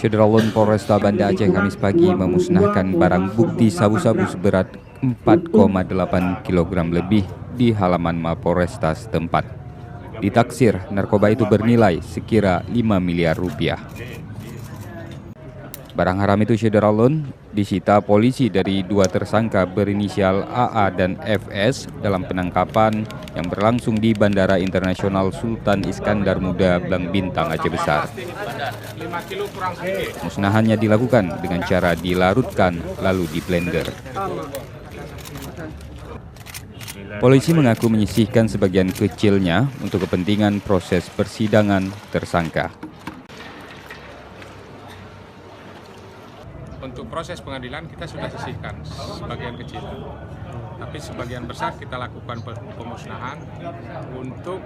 Syederalun Polresta Banda Aceh Kamis pagi memusnahkan barang bukti sabu-sabu seberat 4,8 kg lebih di halaman Mapolresta setempat. Ditaksir, narkoba itu bernilai sekira 5 miliar rupiah. Barang haram itu Syederalun disita polisi dari dua tersangka berinisial AA dan FS dalam penangkapan yang berlangsung di Bandara Internasional Sultan Iskandar Muda Blang Bintang Aceh Besar. Musnahannya dilakukan dengan cara dilarutkan lalu di blender. Polisi mengaku menyisihkan sebagian kecilnya untuk kepentingan proses persidangan tersangka. Untuk proses pengadilan kita sudah sisihkan sebagian kecil, tapi sebagian besar kita lakukan pemusnahan untuk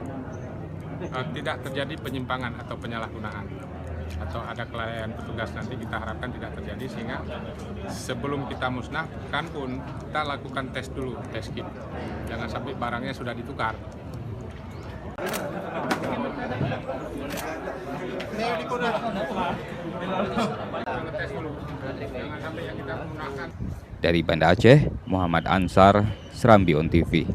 tidak terjadi penyimpangan atau penyalahgunaan atau ada kelalaian petugas, nanti kita harapkan tidak terjadi, sehingga sebelum kita musnahkan pun kita lakukan tes dulu, tes kit, jangan sampai barangnya sudah ditukar. Dari Banda Aceh, Muhammad Ansar, Serambi On TV.